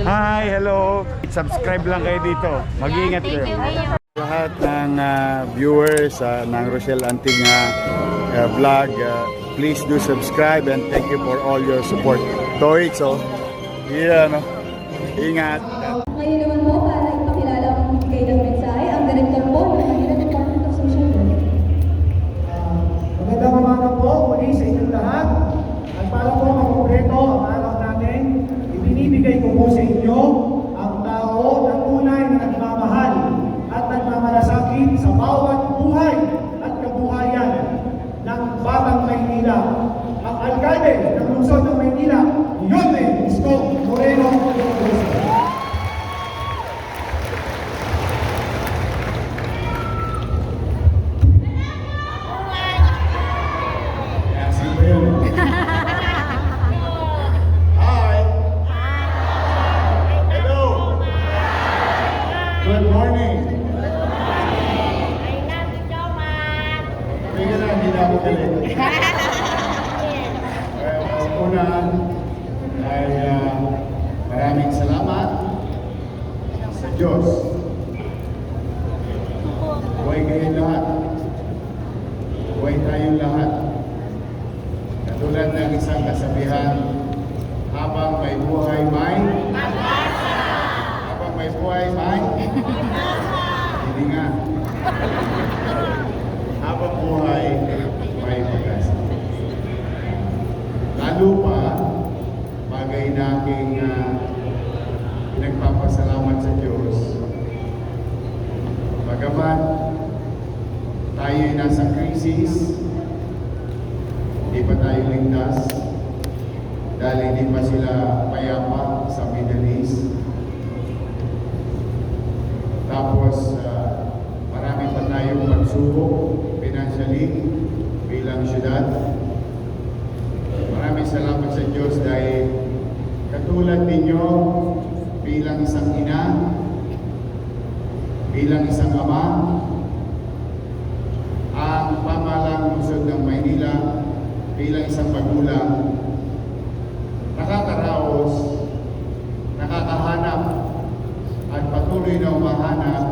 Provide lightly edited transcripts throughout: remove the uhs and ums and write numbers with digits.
Hi, hello. Subscribe lang kayo dito. Mag-iingat kayo. Lahat ng viewers ng Rochelle Anting vlog, please do subscribe and thank you for all your support. Toits, oh. Yeah, no. Ingat. Ngayon naman po, para ipakilala ang magbigay ng mensahe, ang Director po ng Manila Department of Social Work. Magandang umaga po muli sa inyong lahat. At para po makumpleto ang araw natin, ibinibigay ko po sa inyo ang tao na tunay na nagmamahal at nagmamalasakit sa bawat buhay at kabuhayan ng Batang Maynila. Ang alkalde ng lungsod ng Maynila, Yone Isko Moreno. Good morning. Hindi na ako galing. Una ay maraming salamat sa Diyos. Buhay kayo lahat. Buhay tayong lahat. Katulad ng isang kasabihan, habang may buhay may habang may buhay may hindi nga. Habang buhay may pag-asa. Lalo pa, bagay na aking pinagpapasalamat sa Diyos. Bagamat tayo'y nasa krisis, hindi pa tayo ligtas, dahil hindi pa sila payapa sa Middle East. Tapos, marami pa tayong pagsubok financially bilang syudad. Maraming salamat sa Diyos dahil katulad ninyo bilang isang ina, bilang isang ama, ang pamahalang lungsod ng Maynila bilang isang magulang, nakakaraos, nakakahanap at patuloy na umahanap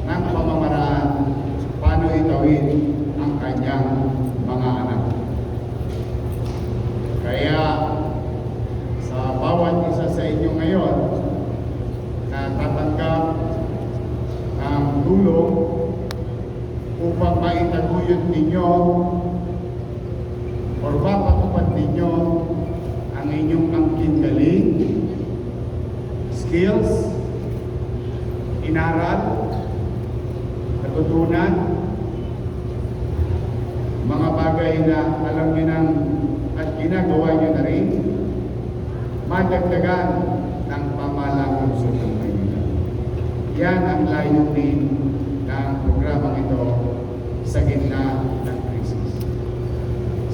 ng pamamaraan paano itawid ang kanyang mga anak. Kaya sa bawat isa sa inyo ngayon na tatanggap ng tulong upang maitaguyod ninyo o mapatupad ninyo ang inyong angkin galing, skills, inaral, natutunan, mga bagay na alam nyo nang at ginagawa nyo na rin, madagdagan ng pamahalang lungsod ng Maynila. Yan ang layunin ng programang ito sa gitna ng krisis.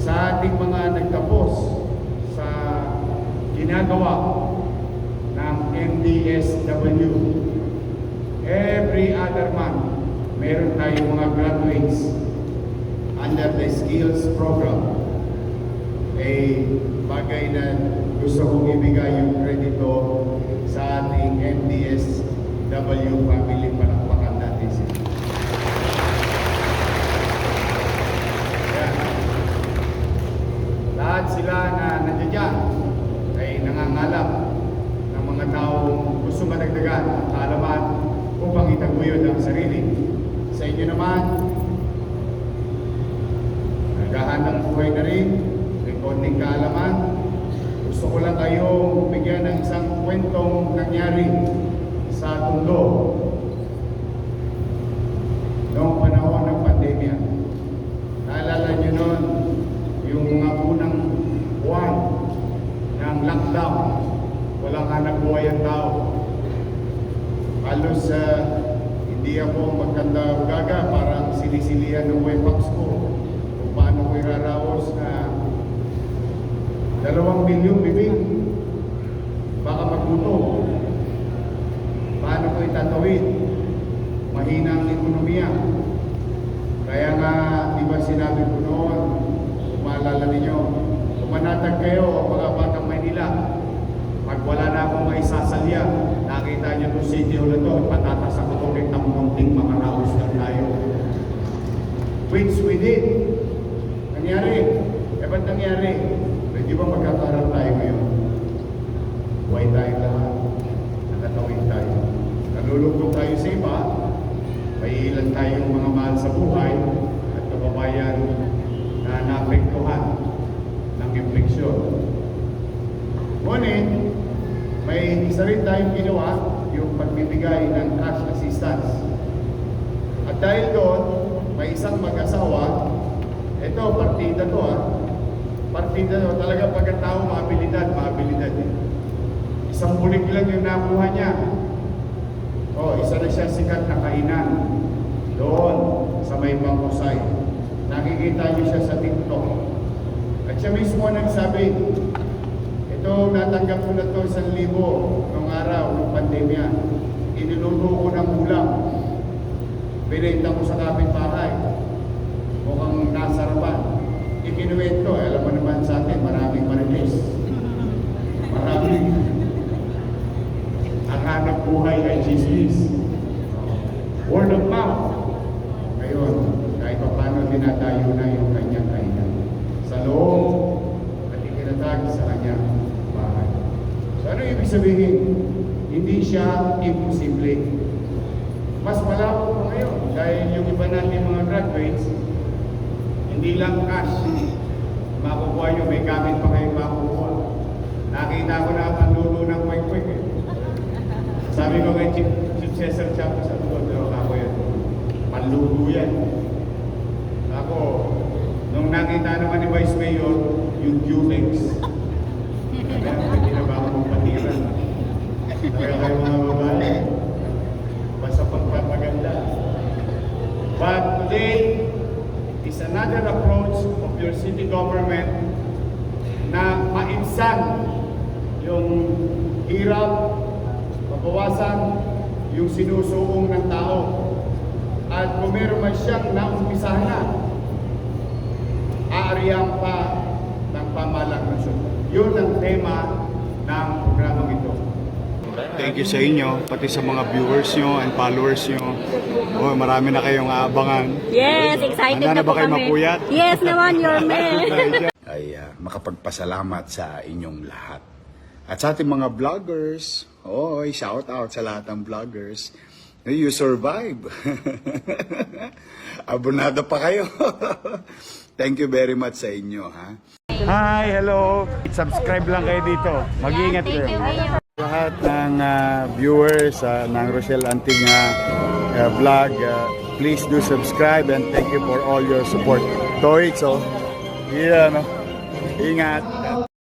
Sa ating mga nagtapos sa ginagawa ng MDSW, every other month, meron tayong mga graduates under the skills program. Bagay na gusto kong ibigay yung kredito sa ating MDSW family. Palakpakan natin sila. Lahat sila na nandiyan ay nangangalap ng mga taong gusto madagdagan ang kaalaman upang itaguyod ang sarili. Sa inyo naman, naghahanap buhay na rin, may konting kaalaman. Gusto ko lang kayong bigyan ng isang kwentong nangyari sa Tondo noong panahon ng pandemya. Naalala nyo noon yung mga unang buwan ng lockdown, walang hanap buhay ang tao. Halos hindi ako magkanda-gaga, parang sinisilihan ng wepax ko kung paano ko iraraos na 2 milyong bibig. Baka magluto. Paano ko itatawid? Mahina ang ekonomiya. Kaya nga, di ba sinabi ko noon, kung maalala ninyo, Manatag kayo ang mga Batang Maynila. Pag wala na akong maisasalya, nakita niyo itong city hall na ito, patatas ako ito kay Tamunting, makaraos lang tayo. Which we did. Nangyari. Ba't nangyari? Pwede ba magkakaroon tayo ngayon? Buhay tayo lahat. Nakatawid tayo. Nalulugod tayo sa iba. May ilan tayong mga mahal sa buhay at kababayan na naapektuhan ng infeksyon. Ngunit, may isa rin tayong ginawa, yung pagbibigay ng cash assistance. At dahil doon, may isang mag-asawa, ito, partida to partida to, talaga pagkatao, maabilidad eh. Isang bulig lang yung nakuha niya. Isa na siya sikat na kainan doon sa may Bangkusay. Nakikita niyo siya sa TikTok. At siya mismo nagsabi, ito, natanggap ko na ito 1,000 noong araw ng pandemya. Iniluto ko ng ulam. Binenta ko sa kapitbahay. Mukhang nasarapan. Ikinuwento, alam mo naman sa atin, maraming marites. Maraming. Ang hanap buhay ay chismis. Word of mouth. Ngayon, kahit pa paano dinadayo na yung kanyang kainan. Sa loob, at ikinatag sa kanyang bahay. So ano ibig sabihin? Hindi siya imposible. Mas malabo pa ngayon dahil yung iba natin mga graduates, hindi lang cash. Makukuha nyo, may gamit pa kayong makukuha. Nakita ko na panluto ng kwek-kwek eh. Sabi ko kay Chief Cesar Chapo, sabi ko, pero ako yan, panluto yan. Ako, nung nakita naman ni Vice Mayor, yung Dumex. Kaya hindi na ba ako magpatiran? Kaya kayo mga babae, basta pagpapaganda. But today, is another approach of your city government na maibsan yung hirap, mabawasan yung sinusuong ng tao. At kung meron man siyang naumpisahan na, aariyan pa ng pamahalang nasyon. Yun ang tema ng programang ito. Thank you sa inyo, pati sa mga viewers nyo and followers nyo. Marami na kayong aabangan. Yes, excited Handa na na ba po kayo kami. mapuyat? Yes naman, your man. Ay makapagpasalamat sa inyong lahat. At sa ating mga vloggers, shout out sa lahat ng vloggers. You survive. Abonado pa kayo. Thank you very much sa inyo. Hi, hello. Subscribe lang kayo dito. Mag-iingat kayo. Lahat ng viewers ng Rochelle Anting vlog, please do subscribe and thank you for all your support. Toits, ingat.